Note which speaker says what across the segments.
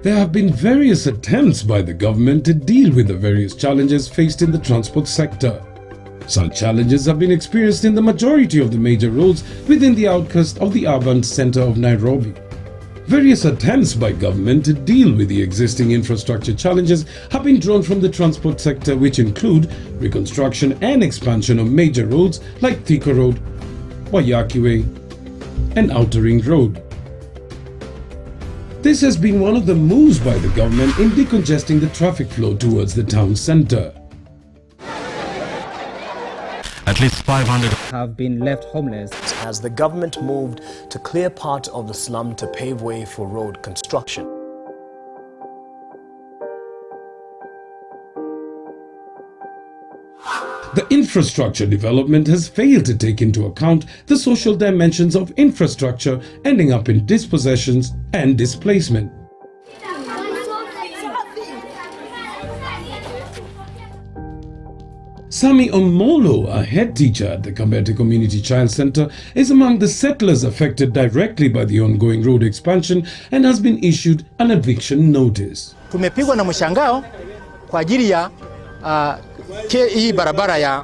Speaker 1: There have been various attempts by the government to deal with the various challenges faced in the transport sector. Such challenges have been experienced in the majority of the major roads within the outskirts of the urban center of Nairobi. Various attempts by government to deal with the existing infrastructure challenges have been drawn from the transport sector, which include reconstruction and expansion of major roads like Thika Road, Waiyaki Way, and Outer Ring Road. This has been one of the moves by the government in decongesting the traffic flow towards the town center.
Speaker 2: At least 500
Speaker 3: have been left homeless
Speaker 4: as the government moved to clear part of the slum to pave way for road construction.
Speaker 1: The infrastructure development has failed to take into account the social dimensions of infrastructure, ending up in dispossessions and displacement. Sami Omolo, a head teacher at the Kabete Community Child Center, is among the settlers affected directly by the ongoing road expansion and has been issued an eviction notice.
Speaker 5: Tumepigwa na mshangao kwa ajili ya hii barabara ya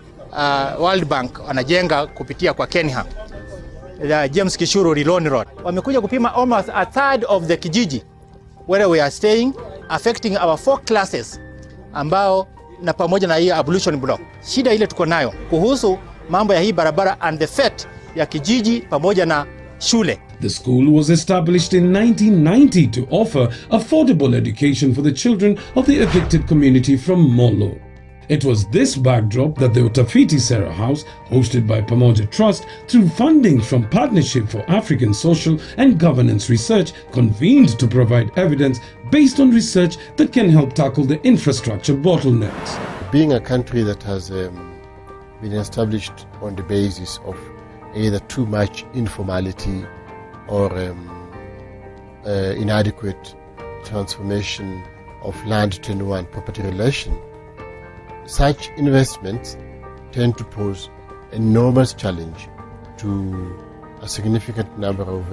Speaker 5: World Bank wanajenga kupitia kwa Kenya, James Kishuru Riloni Road. Wamekuja kupima almost a third of the kijiji where we are staying, affecting our 4 classes ambao na pamoja na hii ablution block. Shida ile tuko nayo kuhusu mambo ya hii barabara and the fate ya kijiji pamoja na shule.
Speaker 1: The school was established in 1990 to offer affordable education for the children of the evicted community from Molo. It was this backdrop that the Utafiti Sera House, hosted by Pamoja Trust through funding from Partnership for African Social and Governance Research, convened to provide evidence based on research that can help tackle the infrastructure bottlenecks.
Speaker 6: Being a country that has been established on the basis of either too much informality or inadequate transformation of land tenure and property relation, such investments tend to pose enormous challenge to a significant number of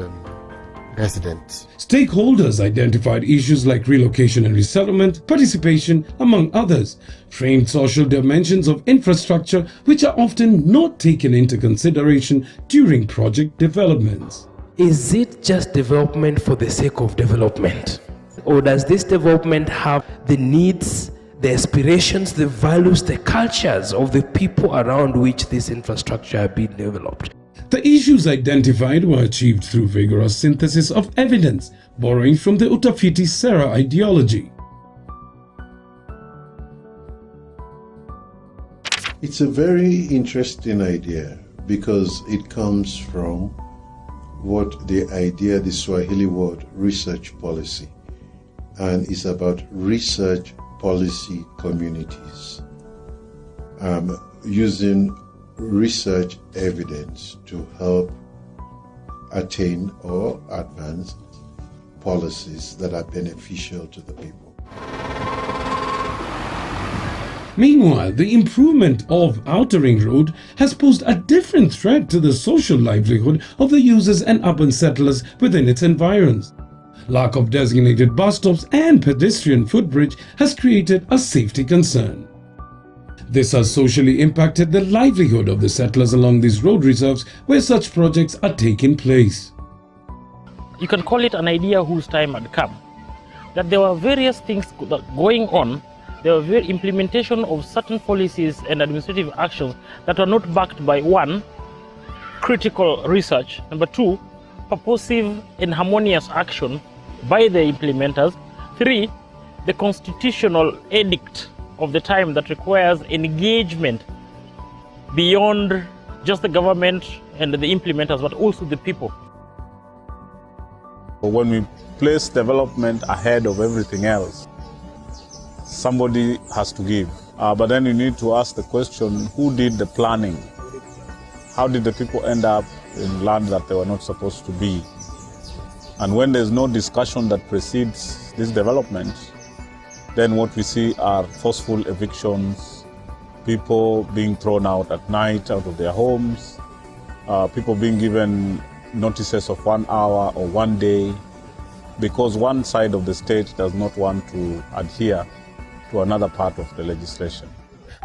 Speaker 6: residents.
Speaker 1: Stakeholders identified issues like relocation and resettlement, participation, among others, framed social dimensions of infrastructure which are often not taken into consideration during project developments.
Speaker 7: Is it just development for the sake of development? Or does this development have the needs, the aspirations, the values, the cultures of the people around which this infrastructure are being developed?
Speaker 1: The issues identified were achieved through vigorous synthesis of evidence, borrowing from the Utafiti Sera ideology.
Speaker 8: It's a very interesting idea because it comes from the Swahili word research policy, and it's about research policy communities using research evidence to help attain or advance policies that are beneficial to the people.
Speaker 1: Meanwhile, the improvement of Outer Ring Road has posed a different threat to the social livelihood of the users and urban settlers within its environs. Lack of designated bus stops and pedestrian footbridge has created a safety concern. This has socially impacted the livelihood of the settlers along these road reserves where such projects are taking place.
Speaker 9: You can call it an idea whose time had come. That there were various things going on. There were implementation of certain policies and administrative actions that were not backed by 1, critical research, number 2, purposive and harmonious action by the implementers, 3, the constitutional edict of the time that requires engagement beyond just the government and the implementers, but also the people.
Speaker 10: When we place development ahead of everything else, somebody has to give. But then you need to ask the question, who did the planning? How did the people end up in land that they were not supposed to be? And when there's no discussion that precedes this development, then what we see are forceful evictions, people being thrown out at night out of their homes, people being given notices of 1 hour or 1 day, because one side of the state does not want to adhere to another part of the legislation.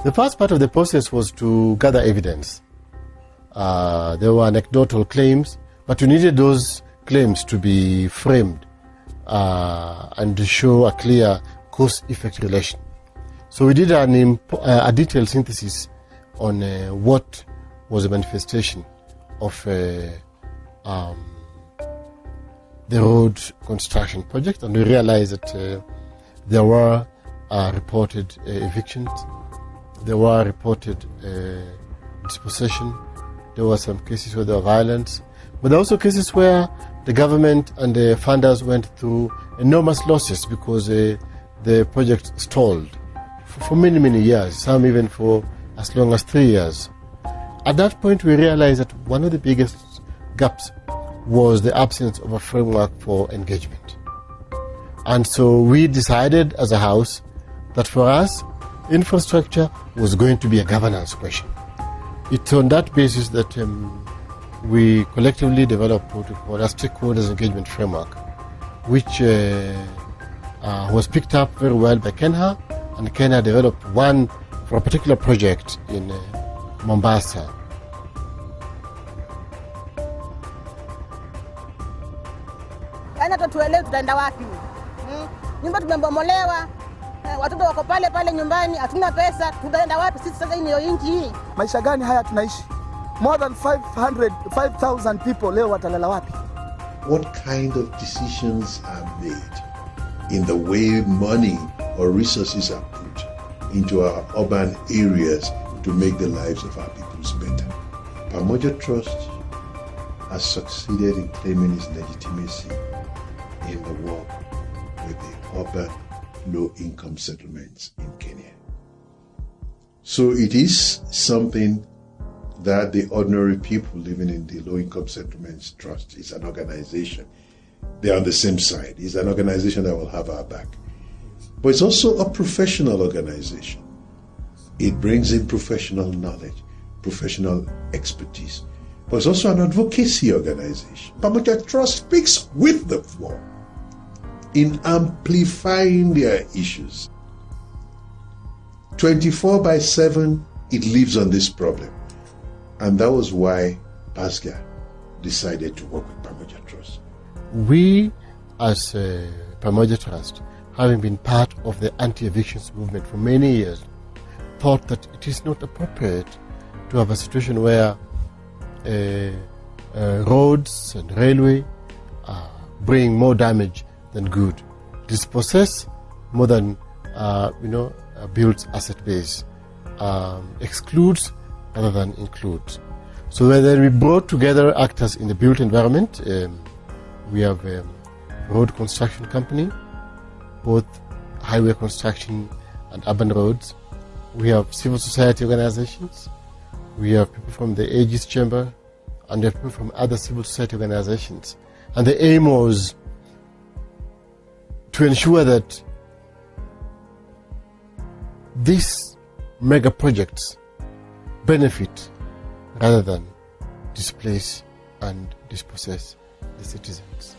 Speaker 6: The first part of the process was to gather evidence. There were anecdotal claims, but we needed those claims to be framed and to show a clear cause-effect relation. So we did a detailed synthesis on what was a manifestation of the road construction project, and we realized that there were reported evictions, there were reported dispossession, there were some cases where there were violence, but there were also cases where the government and the funders went through enormous losses because the project stalled for many, many years, some even for as long as 3 years. At that point, we realized that one of the biggest gaps was the absence of a framework for engagement. And so we decided as a house that for us, infrastructure was going to be a governance question. It's on that basis that we collectively developed what we call a stakeholders engagement framework, which was picked up very well by Kenya, and Kenya developed one for a particular project in Mombasa.
Speaker 3: Hata tuelewe tutaenda wapi. Nyumba tumebomolewa, watoto wako pale pale nyumbani, hatuna pesa, tutaenda wapi sisi sasa? Hii ndio nchi hii.
Speaker 11: Maisha gani haya tunaishi? More than 5,000 people leo watalala wapi?
Speaker 8: What kind of decisions are made in the way money or resources are put into our urban areas to make the lives of our peoples better? Pamoja Trust has succeeded in claiming its legitimacy in the work with the urban low-income settlements in Kenya. So it is something that the ordinary people living in the low-income settlements trust. It's an organization. They're on the same side. It's an organization that will have our back. But it's also a professional organization. It brings in professional knowledge, professional expertise. But it's also an advocacy organization. Pamoja Trust speaks with the poor in amplifying their issues. 24/7, it lives on this problem. And that was why Pascal decided to work with Pamoja Trust.
Speaker 6: We, as Pamoja Trust, having been part of the anti-evictions movement for many years, thought that it is not appropriate to have a situation where roads and railway bring more damage than good, dispossess more than builds asset base, excludes rather than includes. So when we brought together actors in the built environment, we have a road construction company, both highway construction and urban roads. We have civil society organizations. We have people from the Aegis Chamber, and we have people from other civil society organizations. And the aim was to ensure that these mega projects benefit rather than displace and dispossess the citizens.